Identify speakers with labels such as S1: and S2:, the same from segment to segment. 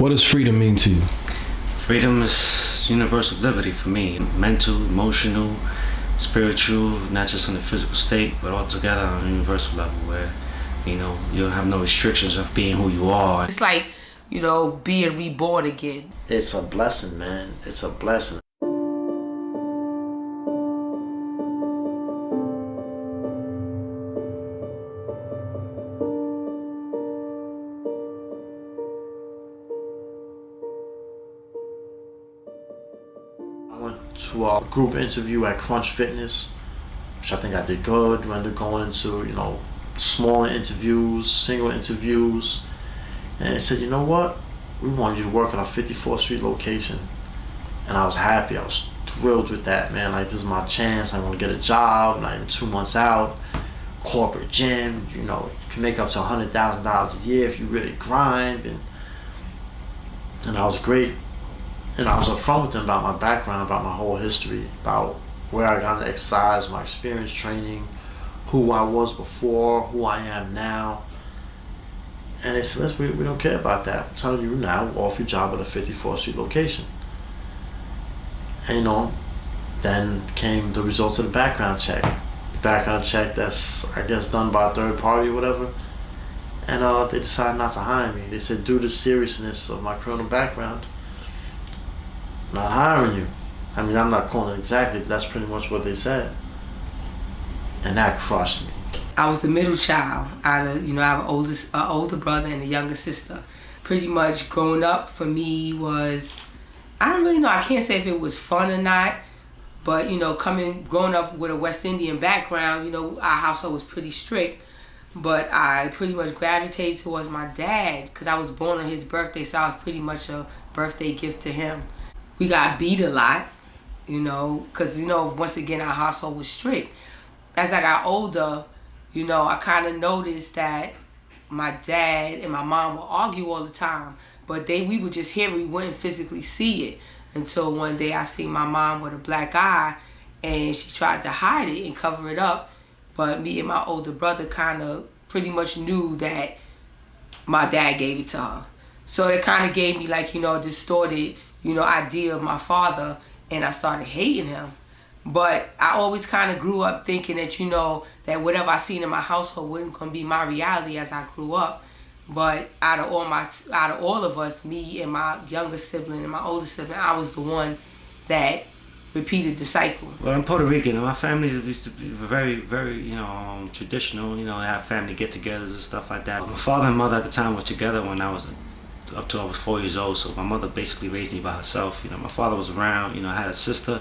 S1: What does freedom mean to you?
S2: Freedom is universal liberty for me. Mental, emotional, spiritual, not just in the physical state, but all together on a universal level where, you know, you don't have no restrictions of being who you are.
S3: It's like, you know, being reborn again.
S4: It's a blessing, man. It's a blessing. I went to a group interview at Crunch Fitness, which I think I did good. We ended up going into, you know, smaller interviews, single interviews. And they said, you know what? We want you to work at our 54th Street location. And I was happy. I was thrilled with that, man. Like, this is my chance. I want to get a job, not even 2 months out. Corporate gym, you know, you can make up to $100,000 a year if you really grind. And I was great. And I was upfront with them about my background, about my whole history, about where I got into exercise, my experience training, who I was before, who I am now. And they said, listen, we don't care about that. I'm telling you now, we'll offer you a job at a 54th Street location. And you know, then came the results of the background check. The background check that's, I guess, done by a third party or whatever. And they decided not to hire me. They said, due to the seriousness of my criminal background, I'm not hiring you. I mean, I'm not calling it exactly, but that's pretty much what they said. And that crushed me.
S3: I was the middle child. I have an older brother and a younger sister. Pretty much growing up for me was, I don't really know, I can't say if it was fun or not, but you know, growing up with a West Indian background, you know, our household was pretty strict. But I pretty much gravitated towards my dad because I was born on his birthday, so I was pretty much a birthday gift to him. We got beat a lot, you know, because, you know, once again, our household was strict. As I got older, you know, I kind of noticed that my dad and my mom would argue all the time, but we would just hear it, we wouldn't physically see it. Until one day I seen my mom with a black eye, and she tried to hide it and cover it up, but me and my older brother kind of pretty much knew that my dad gave it to her. So it kind of gave me, like, you know, a distorted, you know, idea of my father, and I started hating him. But I always kind of grew up thinking that, you know, that whatever I seen in my household wasn't gonna be my reality as I grew up. But out of all of us, me and my younger sibling and my older sibling, I was the one that repeated the cycle.
S2: Well, I'm Puerto Rican, and my family used to be very, very, you know, traditional. You know, have family get-togethers and stuff like that. My father and mother at the time were together when I was up till I was 4 years old. So my mother basically raised me by herself. You know, my father was around. You know, I had a sister.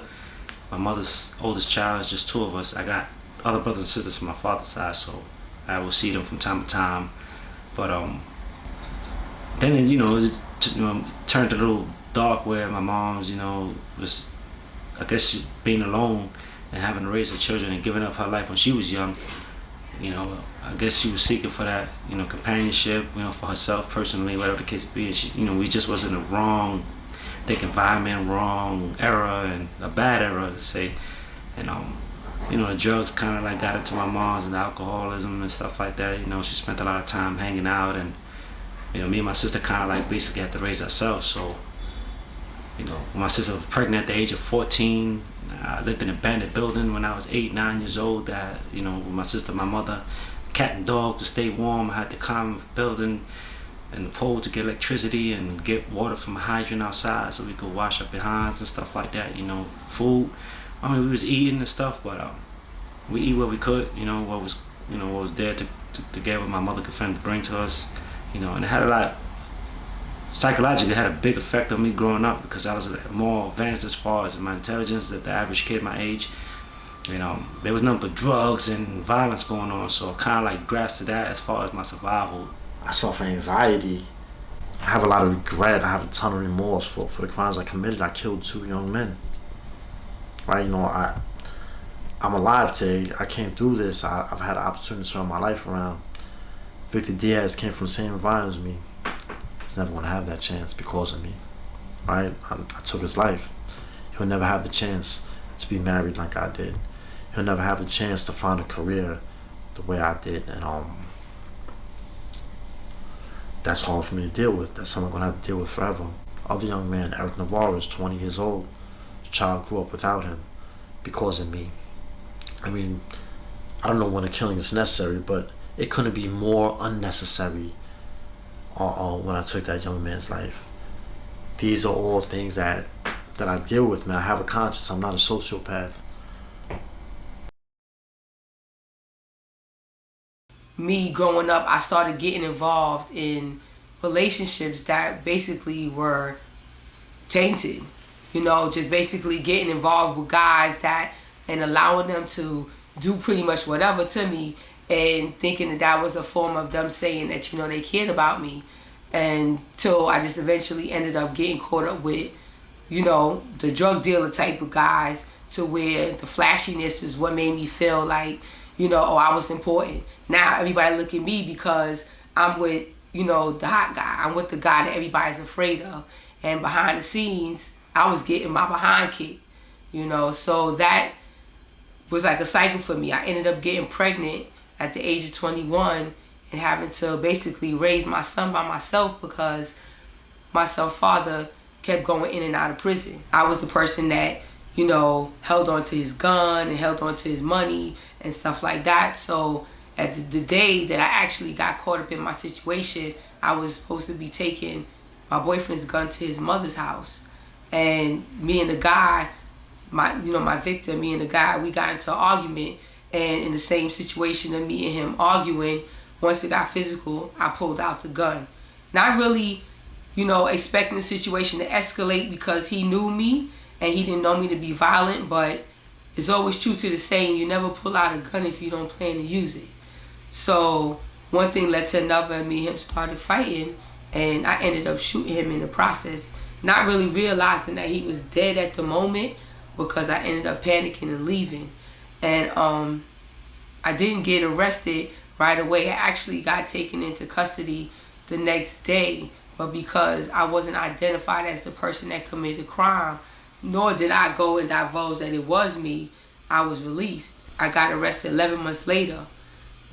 S2: My mother's oldest child is just two of us. I got other brothers and sisters from my father's side, so I will see them from time to time. But then it, you know, it turned a little dark where my mom's, you know, was, I guess, being alone and having to raise her children and giving up her life when she was young. You know, I guess she was seeking for that, you know, companionship, you know, for herself personally, whatever the case be. And she, you know, we just was in a wrong, environment, wrong era, and a bad era to say. And you know, the drugs kind of like got into my mom's, and the alcoholism and stuff like that. You know, she spent a lot of time hanging out, and you know, me and my sister kind of like basically had to raise ourselves. So, you know, when my sister was pregnant at the age of 14, I lived in an abandoned building when I was 8, 9 years old. That, you know, with my sister, my mother, cat and dog to stay warm. I had to climb the building and the pole to get electricity and get water from a hydrant outside so we could wash our behinds and stuff like that. You know, food. I mean, we was eating and stuff, but we eat what we could. You know, what was there to get what my mother could find to bring to us. You know, and it had a lot. Psychologically, it had a big effect on me growing up because I was more advanced as far as my intelligence than the average kid my age. You know, there was nothing but drugs and violence going on, so I kind of like grasped to that as far as my survival.
S4: I suffer anxiety. I have a lot of regret. I have a ton of remorse for the crimes I committed. I killed 2 young men. Right, you know, I'm alive today. I came through this. I've had an opportunity to turn my life around. Victor Diaz came from the same environment as me. He's never going to have that chance because of me. Right? I took his life. He'll never have the chance to be married like I did. He'll never have the chance to find a career the way I did. And that's hard for me to deal with. That's something I'm gonna have to deal with forever. Other young man, Eric Navarro, is 20 years old. The child grew up without him because of me. I mean, I don't know when a killing is necessary, but it couldn't be more unnecessary when I took that young man's life. These are all things that I deal with, man. I have a conscience. I'm not a sociopath.
S3: Me growing up, I started getting involved in relationships that basically were tainted. You know, just basically getting involved with guys that, and allowing them to do pretty much whatever to me, and thinking that was a form of them saying that, you know, they cared about me. Until I just eventually ended up getting caught up with, you know, the drug dealer type of guys, to where the flashiness is what made me feel like, you know, oh, I was important. Now everybody look at me because I'm with, you know, the hot guy. I'm with the guy that everybody's afraid of. And behind the scenes, I was getting my behind kicked, you know. So that was like a cycle for me. I ended up getting pregnant at the age of 21 and having to basically raise my son by myself because my son's father kept going in and out of prison. I was the person that, you know, held on to his gun and held on to his money and stuff like that. So at the day that I actually got caught up in my situation, I was supposed to be taking my boyfriend's gun to his mother's house. And me and the guy, my victim, me and the guy, we got into an argument. And in the same situation of me and him arguing, once it got physical, I pulled out the gun. Not really, you know, expecting the situation to escalate because he knew me and he didn't know me to be violent, but it's always true to the saying, you never pull out a gun if you don't plan to use it. So one thing led to another, and me and him started fighting, and I ended up shooting him in the process, not really realizing that he was dead at the moment because I ended up panicking and leaving. And I didn't get arrested right away. I actually got taken into custody the next day, but because I wasn't identified as the person that committed the crime, nor did I go and divulge that it was me, I was released. I got arrested 11 months later.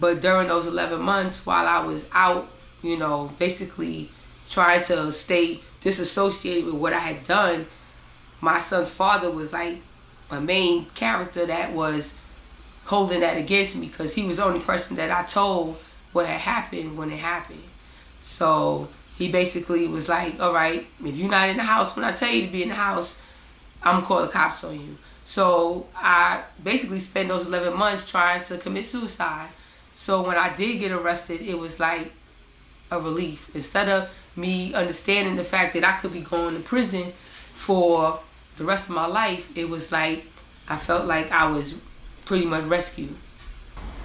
S3: But during those 11 months, while I was out, you know, basically trying to stay disassociated with what I had done, my son's father was like a main character that was holding that against me because he was the only person that I told what had happened when it happened. So he basically was like, all right, if you're not in the house when I tell you to be in the house, I'm gonna call the cops on you. So I basically spent those 11 months trying to commit suicide. So when I did get arrested, it was like a relief. Instead of me understanding the fact that I could be going to prison for the rest of my life, it was like I felt like I was pretty much rescued.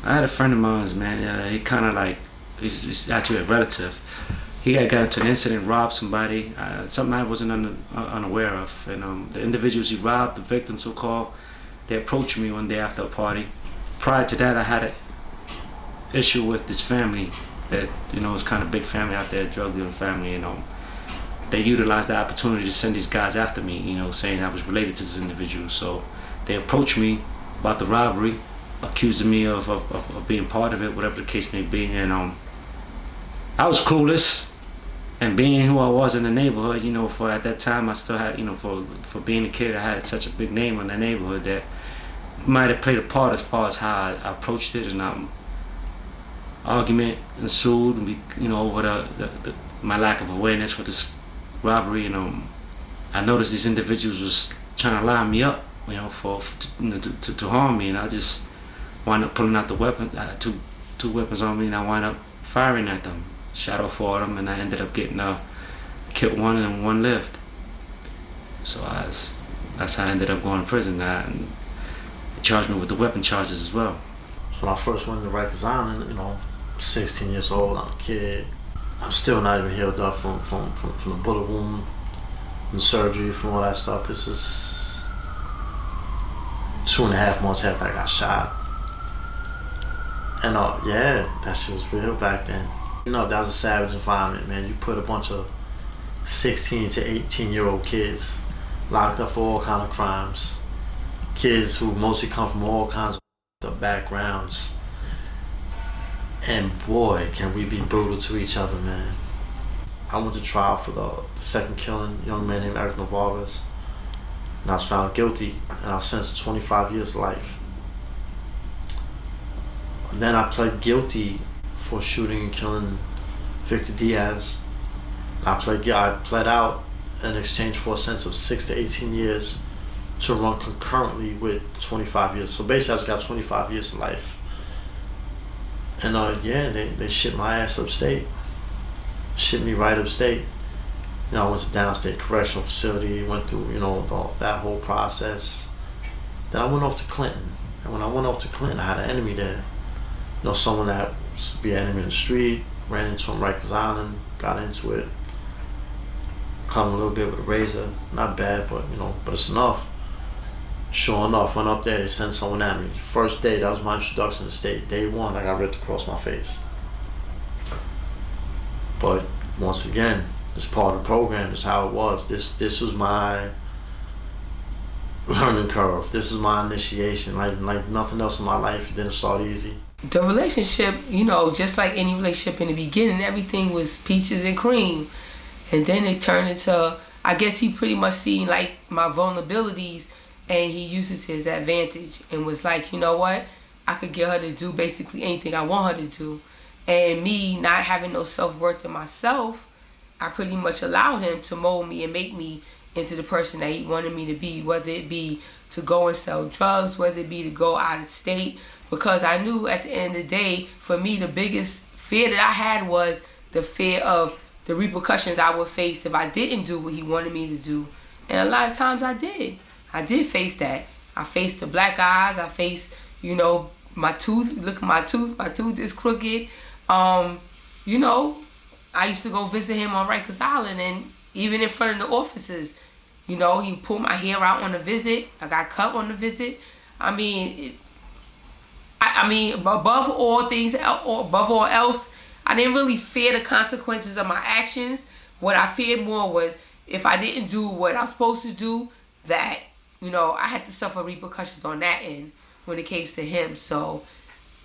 S2: I had a friend of mine, man. He kind of like, he's actually a relative. He had got into an incident, robbed somebody, something I wasn't unaware of. And the individuals he robbed, the victims so-called, they approached me one day after a party. Prior to that, I had an issue with this family that, you know, was kind of big family out there, drug dealing family. You know, they utilized the opportunity to send these guys after me, you know, saying I was related to this individual. So they approached me about the robbery, accusing me of being part of it, whatever the case may be. And I was clueless. And being who I was in the neighborhood, you know, for at that time I still had, you know, for being a kid, I had such a big name in the neighborhood that might have played a part as far as how I approached it. And argument ensued, and you know, over my lack of awareness with this robbery. And I noticed these individuals was trying to line me up, you know, to harm me, and I just wound up pulling out the weapon, two weapons on me, and I wound up firing at them. Shot off four of them, and I ended up getting killed one and one lived. So that's how I ended up going to prison. And they charged me with the weapon charges as well.
S4: So when I first went into Rikers Island, you know, 16 years old, I'm a kid. I'm still not even healed up from the bullet wound and surgery, from all that stuff. This is 2.5 months after I got shot. And yeah, that shit was real back then. You know, that was a savage environment, man. You put a bunch of 16 to 18-year-old kids locked up for all kinds of crimes. Kids who mostly come from all kinds of backgrounds. And boy, can we be brutal to each other, man. I went to trial for the second killing, a young man named Eric Navarez. And I was found guilty, and I was sentenced to 25 years to life. And then I pled guilty for shooting and killing Victor Diaz. And I pled out in exchange for a sentence of 6 to 18 years to run concurrently with 25 years. So basically I just got 25 years to life. And they shipped my ass upstate. Shipped me right upstate. I went to downstate correctional facility, went through, that whole process. Then I went off to Clinton. And when I went off to Clinton, I had an enemy there. Someone that used to be an enemy in the street, ran into him Rikers Island, got into it. Cut him a little bit with a razor. Not bad, but it's enough. Sure enough, went up there, they sent someone at me. The first day, that was my introduction to the state. Day one, I got ripped across my face. But once again, it's part of the program, it's how it was. This was my learning curve. This is my initiation. Like nothing else in my life, it didn't start easy.
S3: The relationship, just like any relationship in the beginning, everything was peaches and cream. And then it turned into, I guess he pretty much seen like my vulnerabilities and he used it to his advantage and was like, you know what? I could get her to do basically anything I want her to do. And me not having no self-worth in myself, I pretty much allowed him to mold me and make me into the person that he wanted me to be, whether it be to go and sell drugs, whether it be to go out of state, because I knew at the end of the day, for me, the biggest fear that I had was the fear of the repercussions I would face if I didn't do what he wanted me to do. And a lot of times I did. I did face that. I faced the black eyes. I faced, my tooth. Look at my tooth. My tooth is crooked. I used to go visit him on Rikers Island, and even in front of the officers, he pulled my hair out on a visit. I got cut on the visit. I mean, above all things, above all else, I didn't really fear the consequences of my actions. What I feared more was if I didn't do what I was supposed to do, that, I had to suffer repercussions on that end when it came to him. So,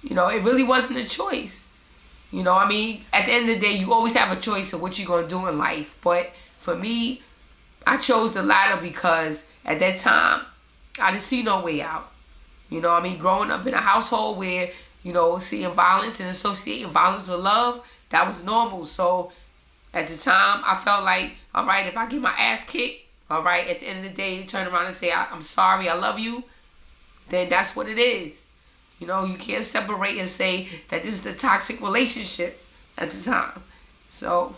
S3: it really wasn't a choice. At the end of the day, you always have a choice of what you're going to do in life. But for me, I chose the latter because at that time, I didn't see no way out. Growing up in a household where, seeing violence and associating violence with love, that was normal. So at the time, I felt like, all right, if I get my ass kicked, all right, at the end of the day, turn around and say, I'm sorry, I love you, then that's what it is. You can't separate and say that this is a toxic relationship at the time. So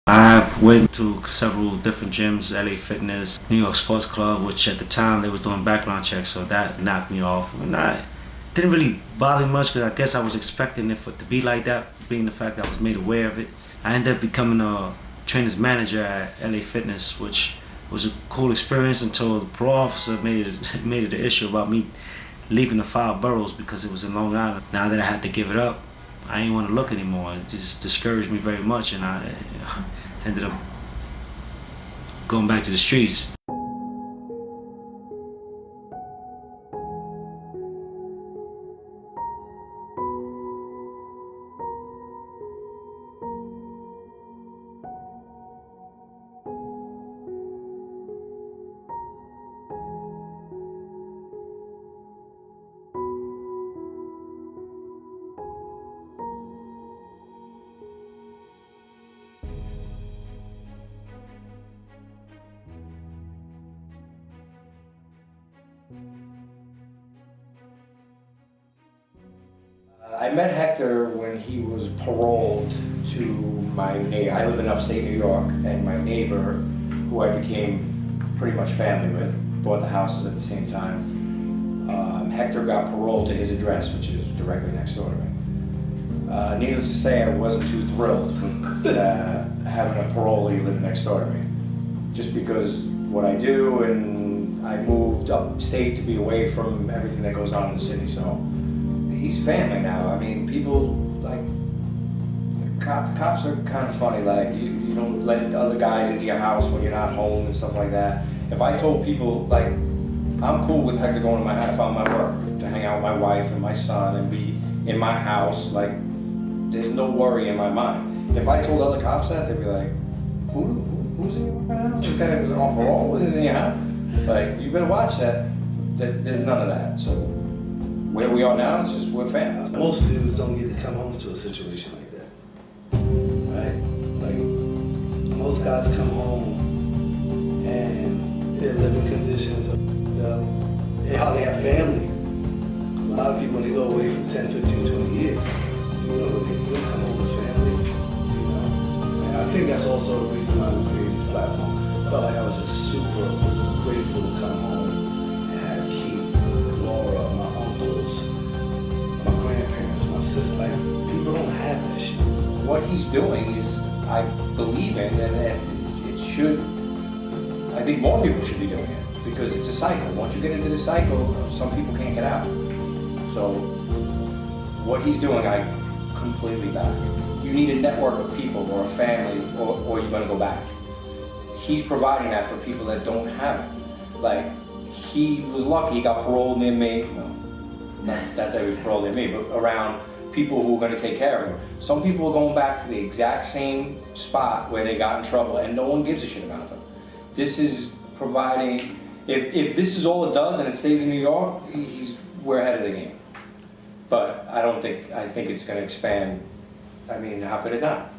S2: I've went to several different gyms, LA Fitness, New York Sports Club, which at the time they was doing background checks, so that knocked me off. And I didn't really bother me much because I guess I was expecting it to be like that, being the fact that I was made aware of it. I ended up becoming a trainer's manager at LA Fitness, which was a cool experience until the parole officer made it an issue about me leaving the 5 boroughs because it was in Long Island. Now that I had to give it up, I didn't want to look anymore. It just discouraged me very much, and I ended up going back to the streets.
S1: I met Hector when he was paroled to my neighbor. I live in upstate New York, and my neighbor, who I became pretty much family with, bought the houses at the same time. Hector got paroled to his address, which is directly next door to me. Needless to say, I wasn't too thrilled with having a parolee live next door to me. Just because what I do, and I moved upstate to be away from everything that goes on in the city, so he's family now. I mean, people, like, cops are kind of funny. Like, you don't let other guys into your house when you're not home and stuff like that. If I told people, like, I'm cool with Hector going to my house, I found my work, to hang out with my wife and my son and be in my house, like, there's no worry in my mind. If I told other cops that, they'd be like, who's in your house? This guy was on parole, is in your house? Like, you better watch that. There's none of that. So where we are now, it's just we're family.
S5: Most dudes don't get to come home to a situation like that, right? Like, most guys come home and their living conditions are they hardly have family. Because a lot of people, when they go away for 10, 15, 20 years, you don't come home with family, you know? And I think that's also the reason why we created this platform. I felt like I was just super grateful to come home and have Keith, Laura, my uncles, my grandparents, my sister. Like, people don't have that shit.
S1: What he's doing is, I believe in, and it should, I think more people should be doing it. Because it's a cycle. Once you get into this cycle, some people can't get out. So what he's doing, I completely back. You need a network of people or a family, or you're gonna go back. He's providing that for people that don't have it. Like, he was lucky, he got paroled near me. Well, not that he was paroled near me, but around people who were gonna take care of him. Some people are going back to the exact same spot where they got in trouble and no one gives a shit about them. This is providing, if this is all it does and it stays in New York, we're ahead of the game. But I think it's gonna expand. I mean, how could it not?